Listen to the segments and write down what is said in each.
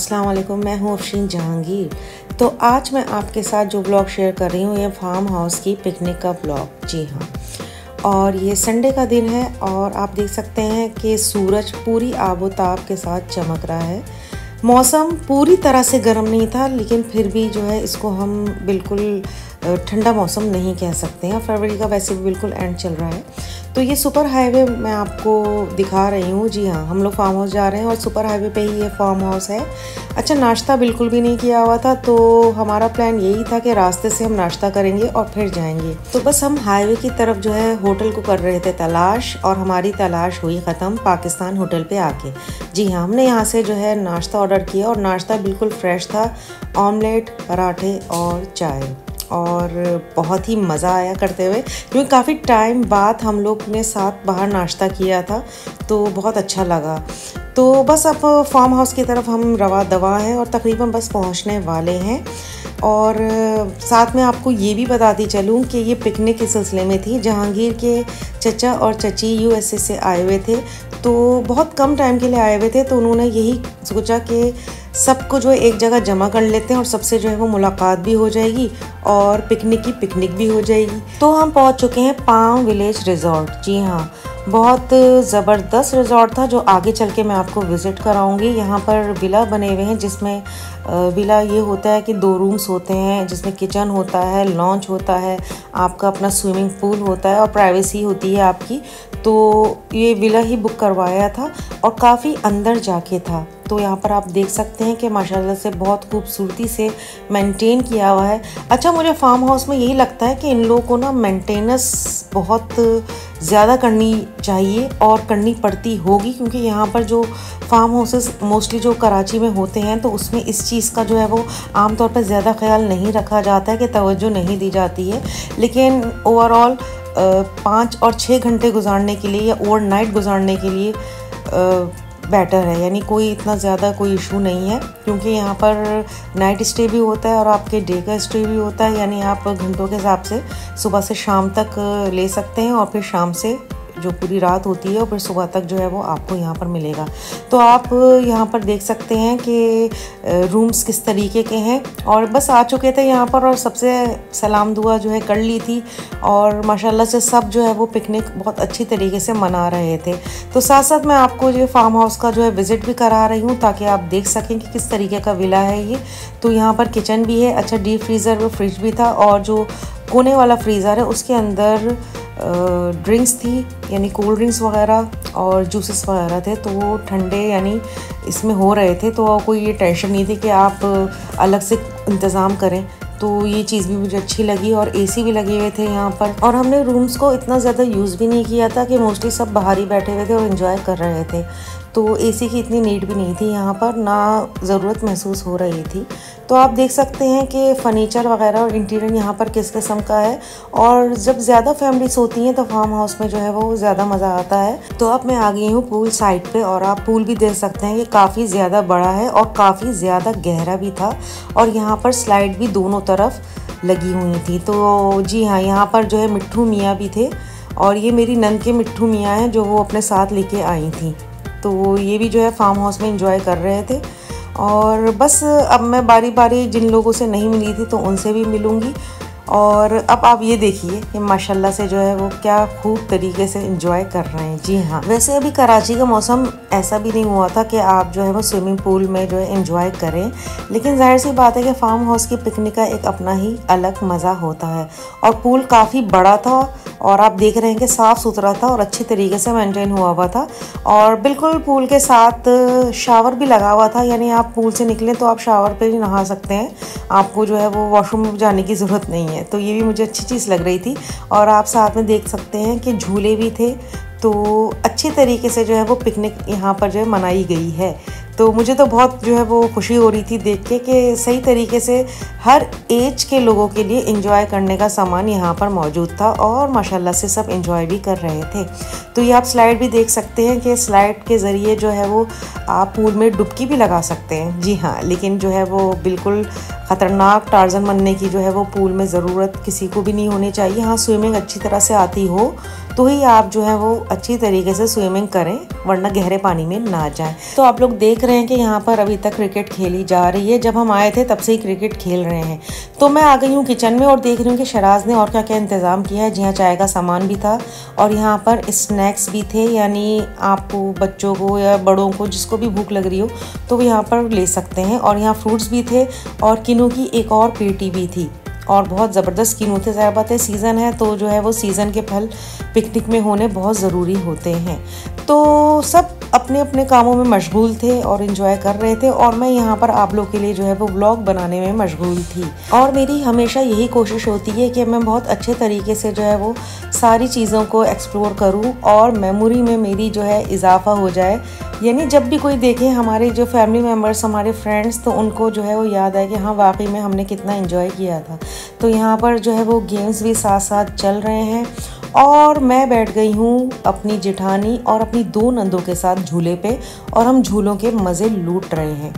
अस्सलाम वालेकुम, मैं हूँ अफशीन जहांगीर। तो आज मैं आपके साथ जो ब्लॉग शेयर कर रही हूँ ये फार्म हाउस की पिकनिक का ब्लॉग। जी हाँ, और ये संडे का दिन है और आप देख सकते हैं कि सूरज पूरी आबोताब के साथ चमक रहा है। मौसम पूरी तरह से गर्म नहीं था, लेकिन फिर भी जो है इसको हम बिल्कुल ठंडा मौसम नहीं कह सकते हैं। फरवरी का वैसे भी बिल्कुल एंड चल रहा है। तो ये सुपर हाईवे मैं आपको दिखा रही हूँ। जी हाँ, हम लोग फार्म हाउस जा रहे हैं और सुपर हाईवे पे ही ये फार्म हाउस है। अच्छा, नाश्ता बिल्कुल भी नहीं किया हुआ था, तो हमारा प्लान यही था कि रास्ते से हम नाश्ता करेंगे और फिर जाएंगे। तो बस हम हाईवे की तरफ जो है होटल को कर रहे थे तलाश, और हमारी तलाश हुई ख़त्म पाकिस्तान होटल पे आके। जी हाँ, हमने यहाँ से जो है नाश्ता ऑर्डर किया और नाश्ता बिल्कुल फ्रेश था, ऑमलेट, पराठे और चाय, और बहुत ही मज़ा आया करते हुए, क्योंकि काफ़ी टाइम बाद हम लोग ने साथ बाहर नाश्ता किया था, तो बहुत अच्छा लगा। तो बस अब फार्म हाउस की तरफ हम रवा दवा हैं और तकरीबन बस पहुंचने वाले हैं। और साथ में आपको ये भी बताती चलूँ कि ये पिकनिक के सिलसिले में थी। जहांगीर के चचा और चची यूएसए से आए हुए थे, तो बहुत कम टाइम के लिए आए हुए थे, तो उन्होंने यही सोचा कि सबको जो है एक जगह जमा कर लेते हैं और सबसे जो है वो मुलाकात भी हो जाएगी और पिकनिक की पिकनिक भी हो जाएगी। तो हम पहुंच चुके हैं पाम विलेज रिजॉर्ट। जी हाँ, बहुत ज़बरदस्त रिजॉर्ट था जो आगे चल के मैं आपको विज़िट कराऊंगी। यहाँ पर विला बने हुए हैं, जिसमें विला ये होता है कि 2 रूम्स होते हैं, जिसमें किचन होता है, लॉन्च होता है, आपका अपना स्विमिंग पूल होता है और प्राइवेसी होती है आपकी। तो ये विला ही बुक करवाया था और काफ़ी अंदर जाके था। तो यहाँ पर आप देख सकते हैं कि माशाल्लाह से बहुत खूबसूरती से मेंटेन किया हुआ है। अच्छा, मुझे फार्म हाउस में यही लगता है कि इन लोगों को ना मेंटेनेंस बहुत ज़्यादा करनी चाहिए और करनी पड़ती होगी, क्योंकि यहाँ पर जो फार्म हाउसेस मोस्टली जो कराची में होते हैं, तो उसमें इस चीज़ का जो है वो आमतौर पर ज़्यादा ख्याल नहीं रखा जाता है, कि तवज्जो नहीं दी जाती है। लेकिन ओवरऑल 5 और 6 घंटे गुजारने के लिए या ओवर नाइट गुजारने के लिए बेटर है, यानी कोई इतना ज़्यादा कोई इशू नहीं है, क्योंकि यहाँ पर नाइट स्टे भी होता है और आपके डे का स्टे भी होता है, यानी आप घंटों के हिसाब से सुबह से शाम तक ले सकते हैं और फिर शाम से जो पूरी रात होती है और फिर सुबह तक जो है वो आपको यहाँ पर मिलेगा। तो आप यहाँ पर देख सकते हैं कि रूम्स किस तरीके के हैं, और बस आ चुके थे यहाँ पर और सबसे सलाम दुआ जो है कर ली थी, और माशाल्लाह से सब जो है वो पिकनिक बहुत अच्छी तरीके से मना रहे थे। तो साथ साथ मैं आपको जो फार्म हाउस का जो है विज़िट भी करा रही हूँ, ताकि आप देख सकें कि किस तरीके का विला है ये। तो यहाँ पर किचन भी है, अच्छा डीप फ्रीज़र और फ्रिज भी था, और जो कोने वाला फ्रीज़र है उसके अंदर ड्रिंक्स थी, यानी कोल्ड ड्रिंक्स वगैरह और जूसेस वगैरह थे, तो वो ठंडे यानी इसमें हो रहे थे, तो कोई ये टेंशन नहीं थी कि आप अलग से इंतज़ाम करें। तो ये चीज़ भी मुझे अच्छी लगी, और एसी भी लगे हुए थे यहाँ पर, और हमने रूम्स को इतना ज़्यादा यूज़ भी नहीं किया था, कि मोस्टली सब बाहर ही बैठे हुए थे और एंजॉय कर रहे थे। तो एसी की इतनी नीड भी नहीं थी यहाँ पर, ना ज़रूरत महसूस हो रही थी। तो आप देख सकते हैं कि फ़र्नीचर वगैरह और इंटीरियर यहाँ पर किस किस्म का है, और जब ज़्यादा फैमिलीज होती हैं तो फार्म हाउस में जो है वो ज़्यादा मज़ा आता है। तो अब मैं आ गई हूँ पूल साइड पे, और आप पूल भी देख सकते हैं कि काफ़ी ज़्यादा बड़ा है और काफ़ी ज़्यादा गहरा भी था, और यहाँ पर स्लाइड भी दोनों तरफ लगी हुई थी। तो जी हाँ, यहाँ पर जो है मिट्ठू मियाँ भी थे, और ये मेरी नंद के मिट्ठू मियाँ हैं जो वो अपने साथ लेके आई थी। तो ये भी जो है फार्म हाउस में एंजॉय कर रहे थे। और बस अब मैं बारी बारी जिन लोगों से नहीं मिली थी तो उनसे भी मिलूँगी। और अब आप ये देखिए कि माशाल्लाह से जो है वो क्या खूब तरीके से एंजॉय कर रहे हैं। जी हाँ, वैसे अभी कराची का मौसम ऐसा भी नहीं हुआ था कि आप जो है वो स्विमिंग पूल में जो है एंजॉय करें, लेकिन जाहिर सी बात है कि फार्म हाउस की पिकनिक का एक अपना ही अलग मज़ा होता है। और पूल काफ़ी बड़ा था, और आप देख रहे हैं कि साफ़ सुथरा था और अच्छी तरीके से मेंटेन हुआ था, और बिल्कुल पूल के साथ शावर भी लगा हुआ था, यानी आप पूल से निकलें तो आप शावर पे भी नहा सकते हैं, आपको जो है वो वॉशरूम में जाने की ज़रूरत नहीं है। तो ये भी मुझे अच्छी चीज़ लग रही थी। और आप साथ में देख सकते हैं कि झूले भी थे, तो अच्छी तरीके से जो है वो पिकनिक यहाँ पर जो है मनाई गई है। तो मुझे तो बहुत जो है वो खुशी हो रही थी देख के कि सही तरीके से हर एज के लोगों के लिए एंजॉय करने का सामान यहाँ पर मौजूद था, और माशाल्लाह से सब एंजॉय भी कर रहे थे। तो ये आप स्लाइड भी देख सकते हैं कि स्लाइड के ज़रिए जो है वो आप पूल में डुबकी भी लगा सकते हैं। जी हाँ, लेकिन जो है वो बिल्कुल ख़तरनाक टार्जन बनने की जो है वो पूल में ज़रूरत किसी को भी नहीं होनी चाहिए। हाँ, स्विमिंग अच्छी तरह से आती हो तो ही आप जो है वो अच्छी तरीके से स्विमिंग करें, वरना गहरे पानी में ना जाएं। तो आप लोग देख रहे हैं कि यहाँ पर अभी तक क्रिकेट खेली जा रही है। जब हम आए थे तब से ही क्रिकेट खेल रहे हैं। तो मैं आ गई हूँ किचन में और देख रही हूँ कि शराज ने और क्या क्या इंतज़ाम किया है। जी हाँ, चाय का सामान भी था और यहाँ पर स्नैक्स भी थे, यानी आपको बच्चों को या बड़ों को जिसको भी भूख लग रही हो तो वो यहाँ पर ले सकते हैं। और यहाँ फ्रूट्स भी थे और किनू की एक और पेटी भी थी और बहुत ज़बरदस्त किनू थे। ज़ाहिर बात है सीज़न है तो जो है वो सीज़न के फल पिकनिक में होने बहुत ज़रूरी होते हैं। तो सब अपने अपने कामों में मशगूल थे और इन्जॉय कर रहे थे और मैं यहाँ पर आप लोग के लिए जो है वो व्लॉग बनाने में मशगूल थी। और मेरी हमेशा यही कोशिश होती है कि मैं बहुत अच्छे तरीके से जो है वो सारी चीज़ों को एक्सप्लोर करूँ और मेमोरी में मेरी जो है इजाफा हो जाए, यानी जब भी कोई देखे हमारे जो फैमिली मेम्बर्स, हमारे फ्रेंड्स, तो उनको जो है वो याद आए कि हाँ वाकई में हमने कितना एंजॉय किया था। तो यहाँ पर जो है वो गेम्स भी साथ साथ चल रहे हैं और मैं बैठ गई हूँ अपनी जेठानी और अपनी 2 नंदों के साथ झूले पे और हम झूलों के मज़े लूट रहे हैं।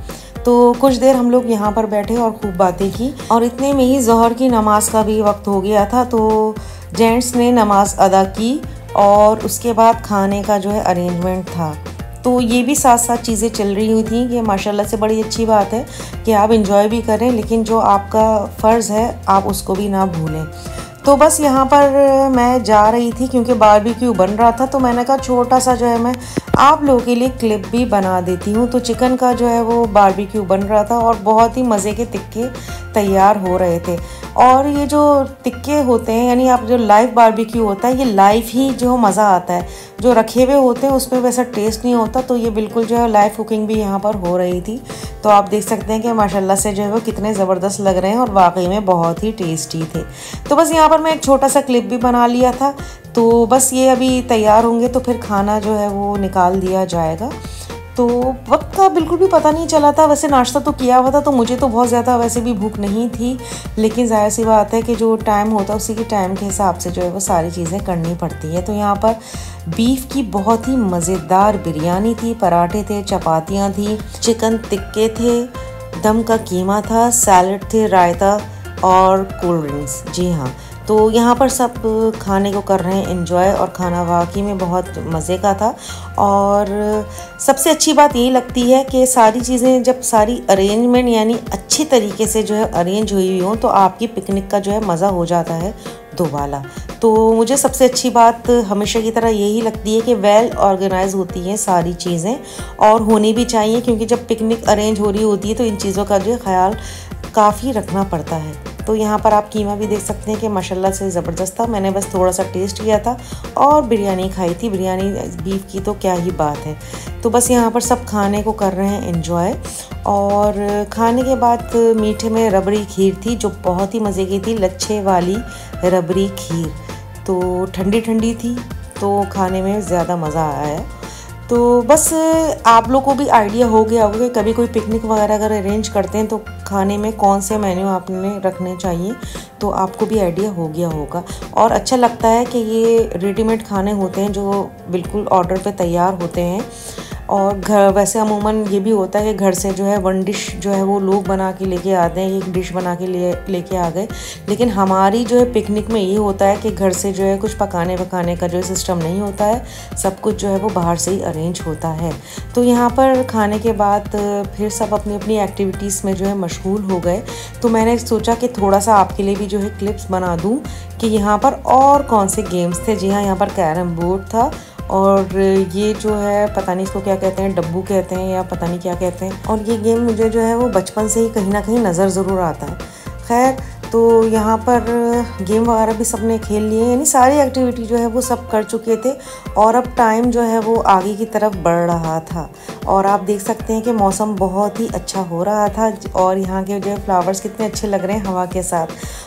तो कुछ देर हम लोग यहाँ पर बैठे और खूब बातें की और इतने में ही ज़ोहर की नमाज का भी वक्त हो गया था। तो जेंट्स ने नमाज अदा की और उसके बाद खाने का जो है अरेंजमेंट था। तो ये भी साथ साथ चीज़ें चल रही हुई थी कि माशाल्लाह से बड़ी अच्छी बात है कि आप इंजॉय भी करें, लेकिन जो आपका फ़र्ज़ है आप उसको भी ना भूलें। तो बस यहाँ पर मैं जा रही थी क्योंकि बारबेक्यू बन रहा था, तो मैंने कहा छोटा सा जो है मैं आप लोगों के लिए क्लिप भी बना देती हूँ। तो चिकन का जो है वो बारबेक्यू बन रहा था और बहुत ही मज़े के तिक्के तैयार हो रहे थे। और ये जो तिक्के होते हैं, यानी आप जो लाइव बारबेक्यू होता है, ये लाइव ही जो मज़ा आता है, जो रखे हुए होते हैं उसमें वैसा टेस्ट नहीं होता। तो ये बिल्कुल जो है लाइव कुकिंग भी यहाँ पर हो रही थी। तो आप देख सकते हैं कि माशाल्लाह से जो है वो कितने ज़बरदस्त लग रहे हैं और वाकई में बहुत ही टेस्टी थे। तो बस यहाँ पर मैं एक छोटा सा क्लिप भी बना लिया था। तो बस ये अभी तैयार होंगे तो फिर खाना जो है वो निकाल दिया जाएगा। तो वक्त का बिल्कुल भी पता नहीं चला था। वैसे नाश्ता तो किया हुआ था तो मुझे तो बहुत ज़्यादा वैसे भी भूख नहीं थी, लेकिन ज़ाहिर सी बात है कि जो टाइम होता है उसी के टाइम के हिसाब से जो है वो सारी चीज़ें करनी पड़ती है। तो यहाँ पर बीफ की बहुत ही मज़ेदार बिरयानी थी, पराठे थे, चपातियाँ थी, चिकन टिक्के थे, दम का कीमा था, सैलड थे, रायता और कोल्ड ड्रिंक्स। जी हाँ, तो यहाँ पर सब खाने को कर रहे हैं एंजॉय और खाना वाकई में बहुत मज़े का था। और सबसे अच्छी बात यही लगती है कि सारी चीज़ें जब सारी अरेंजमेंट यानी अच्छी तरीके से जो है अरेंज हुई हुई हो तो आपकी पिकनिक का जो है मज़ा हो जाता है दोबारा। तो मुझे सबसे अच्छी बात हमेशा की तरह यही लगती है कि वेल ऑर्गेनाइज होती हैं सारी चीज़ें और होनी भी चाहिए, क्योंकि जब पिकनिक अरेंज हो रही होती है तो इन चीज़ों का जो ख्याल काफ़ी रखना पड़ता है। तो यहाँ पर आप कीमा भी देख सकते हैं कि माशाल्लाह से ज़बरदस्त था। मैंने बस थोड़ा सा टेस्ट किया था और बिरयानी खाई थी। बिरयानी बीफ की तो क्या ही बात है। तो बस यहाँ पर सब खाने को कर रहे हैं एंजॉय। और खाने के बाद मीठे में रबड़ी खीर थी जो बहुत ही मज़े की थी, लच्छे वाली रबड़ी खीर। तो ठंडी ठंडी थी तो खाने में ज़्यादा मज़ा आया। तो बस आप लोग को भी आइडिया हो गया होगा कि कभी कोई पिकनिक वगैरह अगर अरेंज करते हैं तो खाने में कौन से मेन्यू आपने रखने चाहिए, तो आपको भी आइडिया हो गया होगा। और अच्छा लगता है कि ये रेडीमेड खाने होते हैं जो बिल्कुल ऑर्डर पे तैयार होते हैं। और घर वैसे अमूमन ये भी होता है कि घर से जो है वन डिश जो है वो लोग बना के लेके आते हैं, एक डिश बना के लेके आ गए। लेकिन हमारी जो है पिकनिक में ये होता है कि घर से जो है कुछ पकाने का जो है सिस्टम नहीं होता है, सब कुछ जो है वो बाहर से ही अरेंज होता है। तो यहाँ पर खाने के बाद फिर सब अपनी अपनी एक्टिविटीज़ में जो है मशगूल हो गए। तो मैंने सोचा कि थोड़ा सा आपके लिए भी जो है क्लिप्स बना दूँ कि यहाँ पर और कौन से गेम्स थे। जी हाँ, यहाँ पर कैरम बोर्ड था और ये जो है पता नहीं इसको क्या कहते हैं, डब्बू कहते हैं या पता नहीं क्या कहते हैं। और ये गेम मुझे जो है वो बचपन से ही कहीं ना कहीं नज़र ज़रूर आता है। खैर, तो यहाँ पर गेम वगैरह भी सब ने खेल लिए, यानी सारी एक्टिविटी जो है वो सब कर चुके थे और अब टाइम जो है वो आगे की तरफ बढ़ रहा था। और आप देख सकते हैं कि मौसम बहुत ही अच्छा हो रहा था और यहाँ के जो फ्लावर्स कितने अच्छे लग रहे हैं हवा के साथ,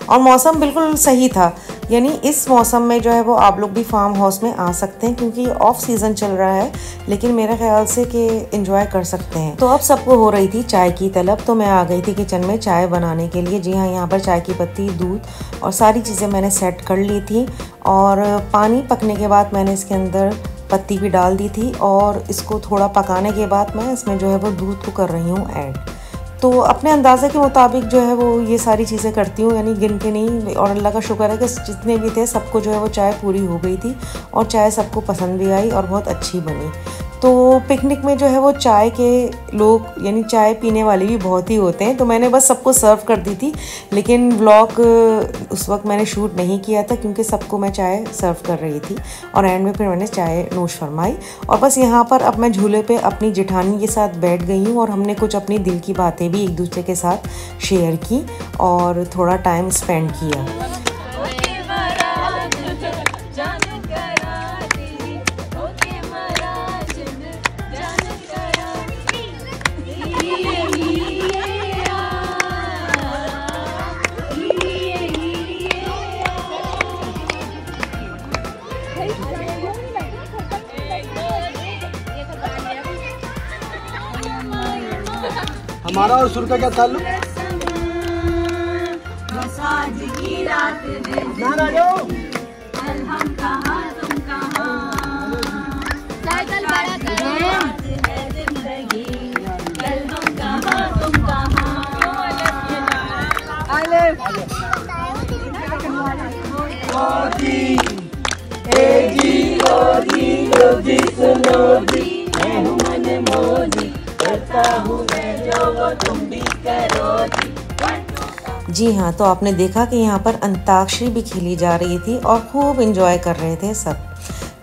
और मौसम बिल्कुल सही था। यानी इस मौसम में जो है वो आप लोग भी फार्म हाउस में आ सकते हैं क्योंकि ऑफ सीज़न चल रहा है, लेकिन मेरे ख्याल से कि एंजॉय कर सकते हैं। तो अब सबको हो रही थी चाय की तलब, तो मैं आ गई थी किचन में चाय बनाने के लिए। जी हाँ, यहाँ पर चाय की पत्ती, दूध और सारी चीज़ें मैंने सेट कर ली थी। और पानी पकने के बाद मैंने इसके अंदर पत्ती भी डाल दी थी और इसको थोड़ा पकाने के बाद मैं इसमें जो है वो दूध को कर रही हूँ ऐड। तो अपने अंदाज़े के मुताबिक जो है वो ये सारी चीज़ें करती हूँ, यानी गिन के नहीं। और अल्लाह का शुक्र है कि जितने भी थे सबको जो है वो चाय पूरी हो गई थी और चाय सबको पसंद भी आई और बहुत अच्छी बनी। तो पिकनिक में जो है वो चाय के लोग यानी चाय पीने वाले भी बहुत ही होते हैं। तो मैंने बस सबको सर्व कर दी थी, लेकिन व्लॉग उस वक्त मैंने शूट नहीं किया था क्योंकि सबको मैं चाय सर्व कर रही थी और एंड में फिर मैंने चाय नोश फरमाई। और बस यहाँ पर अब मैं झूले पे अपनी जेठानी के साथ बैठ गई हूँ और हमने कुछ अपनी दिल की बातें भी एक दूसरे के साथ शेयर की और थोड़ा टाइम स्पेंड किया। हमारा और सुर का क्या ताल्लुक? जी हाँ, तो आपने देखा कि यहाँ पर अंताक्षरी भी खेली जा रही थी और खूब इंजॉय कर रहे थे सब।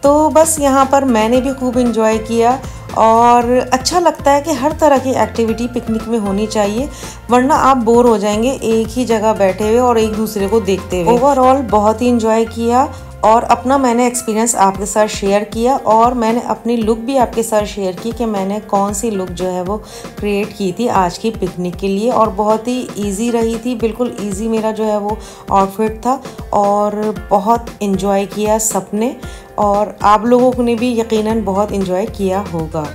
तो बस यहाँ पर मैंने भी खूब इंजॉय किया और अच्छा लगता है कि हर तरह की एक्टिविटी पिकनिक में होनी चाहिए, वरना आप बोर हो जाएंगे एक ही जगह बैठे हुए और एक दूसरे को देखते हुए। ओवरऑल बहुत ही इंजॉय किया और अपना मैंने एक्सपीरियंस आपके साथ शेयर किया और मैंने अपनी लुक भी आपके साथ शेयर की कि मैंने कौन सी लुक जो है वो क्रिएट की थी आज की पिकनिक के लिए। और बहुत ही इजी रही थी, बिल्कुल इजी मेरा जो है वो आउटफिट था और बहुत इन्जॉय किया सबने और आप लोगों ने भी यकीनन बहुत इन्जॉय किया होगा।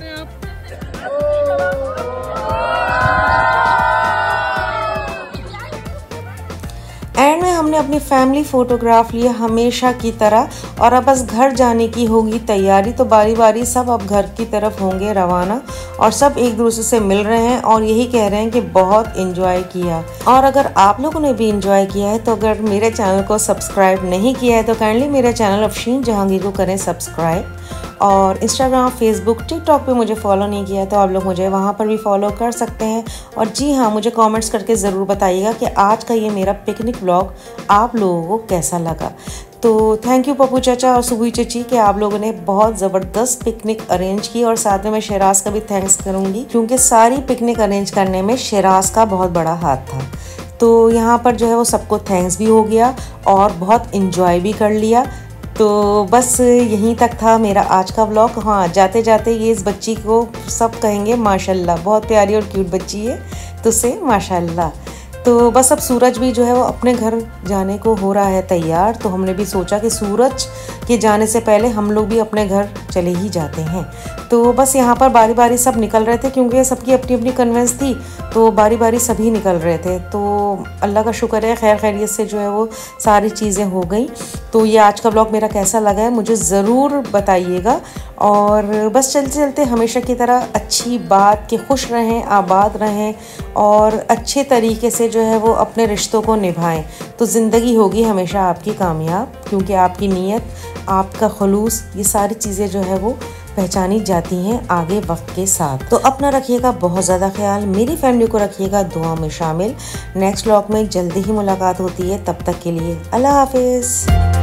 एंड में हमने अपनी फैमिली फ़ोटोग्राफ लिया हमेशा की तरह और अब बस घर जाने की होगी तैयारी। तो बारी बारी सब अब घर की तरफ होंगे रवाना और सब एक दूसरे से मिल रहे हैं और यही कह रहे हैं कि बहुत इन्जॉय किया। और अगर आप लोगों ने भी इन्जॉय किया है तो अगर मेरे चैनल को सब्सक्राइब नहीं किया है तो काइंडली मेरे चैनल अफशीन जहांगीर को करें सब्सक्राइब। और इंस्टाग्राम, फेसबुक, टिकटॉक पे मुझे फॉलो नहीं किया तो आप लोग मुझे वहाँ पर भी फॉलो कर सकते हैं। और जी हाँ, मुझे कमेंट्स करके ज़रूर बताइएगा कि आज का ये मेरा पिकनिक व्लॉग आप लोगों को कैसा लगा। तो थैंक यू पप्पू चाचा और सुबुई चची कि आप लोगों ने बहुत ज़बरदस्त पिकनिक अरेंज की। और साथ में मैं शहराज का भी थैंक्स करूँगी क्योंकि सारी पिकनिक अरेंज करने में शहराज का बहुत बड़ा हाथ था। तो यहाँ पर जो है वो सबको थैंक्स भी हो गया और बहुत इन्जॉय भी कर लिया। तो बस यहीं तक था मेरा आज का व्लॉग। हाँ, जाते जाते ये इस बच्ची को सब कहेंगे माशाल्लाह, बहुत प्यारी और क्यूट बच्ची है, तो से माशाल्लाह। तो बस अब सूरज भी जो है वो अपने घर जाने को हो रहा है तैयार। तो हमने भी सोचा कि सूरज के जाने से पहले हम लोग भी अपने घर चले ही जाते हैं। तो बस यहाँ पर बारी बारी सब निकल रहे थे क्योंकि सबकी अपनी अपनी कन्वेंस थी, तो बारी बारी सभी निकल रहे थे। तो अल्लाह का शुक्र है खैर खैरियत से जो है वो सारी चीज़ें हो गई। तो ये आज का ब्लॉग मेरा कैसा लगा है मुझे ज़रूर बताइएगा। और बस चलते चलते हमेशा की तरह अच्छी बात कि खुश रहें, आबाद रहें और अच्छे तरीके से जो है वो अपने रिश्तों को निभाएं। तो ज़िंदगी होगी हमेशा आपकी कामयाब, क्योंकि आपकी नीयत, आपका खुलूस, ये सारी चीज़ें जो है वो पहचानी जाती हैं आगे वक्त के साथ। तो अपना रखिएगा बहुत ज़्यादा ख्याल, मेरी फैमिली को रखिएगा दुआ में शामिल। नेक्स्ट व्लॉग में जल्दी ही मुलाकात होती है, तब तक के लिए अल्लाह हाफिज़।